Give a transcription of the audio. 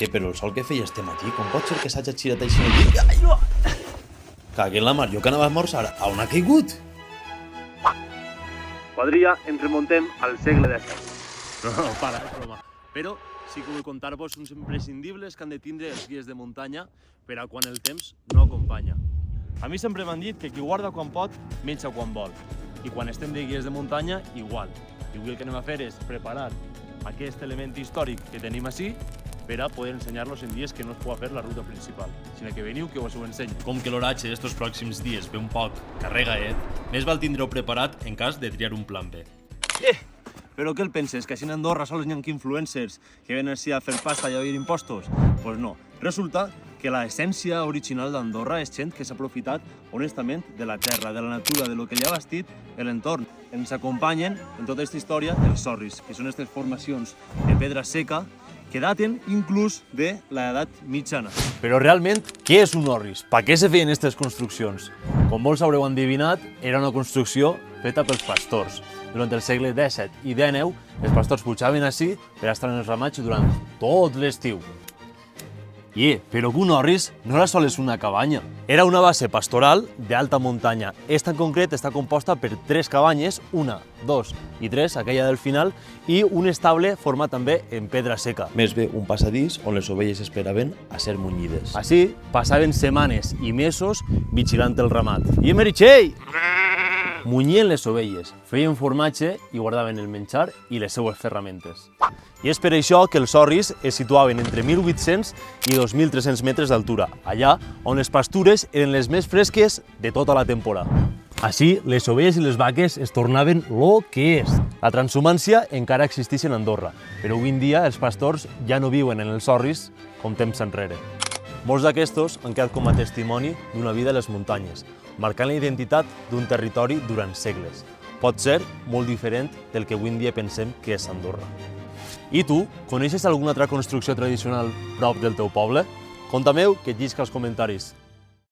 Que però el sol que feia este matí, com pot ser que s'hagi girat així? Ai, no! Cague en la mar, jo que anava a esmorzar, a on ha caigut? Quadrilla, ens remontem al segle XVII. No, para, és broma. Però sí que vull contar-vos uns imprescindibles que han de tindre els guies de muntanya per a quan el temps no acompanya. A mi sempre m'han dit que qui guarda quan pot, menja quan vol. I quan estem de guies de muntanya, igual. I avui el que anem a fer és preparar aquest element històric que tenim així per a poder ensenyar-los en dies que no es pugui fer la ruta principal, sinó que veniu que us ho ensenyo. Com que l'oratge d'estos pròxims dies ve un poc carregaet, més val tindre-ho preparat en cas de triar un plan B. Però què el penses? Que així en Andorra sols n'hi ha influencers que venen així a fer pasta i a oir impostos? Pues no. Resulta que l'essència original d'Andorra és gent que s'ha aprofitat honestament de la terra, de la natura, de lo que li ha vestit l'entorn. Ens acompanyen en tota aquesta història els sorris, que són aquestes formacions de pedra seca que daten inclús de l'edat mitjana. Però realment, què és un orris? Per què se feien aquestes construccions? Com molts haureu endivinat, era una construcció feta pels pastors. Durant el segle XVII i XIX, els pastors pujaven així per estar en els ramats durant tot l'estiu. Però un orris no era sols una cabanya. Era una base pastoral d'alta muntanya. Esta en concret està composta per 3 cabanyes, 1, 2 i 3, aquella del final, i un estable format també en pedra seca. Més bé, un passadís on les ovelles esperaven a ser munyides. Així passaven setmanes i mesos vigilant el ramat. I Meritxell! Munyien les ovelles, feien formatge i guardaven el menjar i les seues ferramentes. I és per això que els orris es situaven entre 1.800 i 2.300 metres d'altura, allà on les pastures eren les més fresques de tota la temporada. Així, les ovelles i les vaques es tornaven lo que és. La transhumància encara existeix en Andorra, però avui en dia els pastors ja no viuen en els orris com temps enrere. Molts d'aquestos han quedat com a testimoni d'una vida a les muntanyes, marcant la identitat d'un territori durant segles. Pot ser molt diferent del que avui en dia pensem que és Andorra. I tu, coneixes alguna altra construcció tradicional prop del teu poble? Conta-m'ho, que et llisc als comentaris.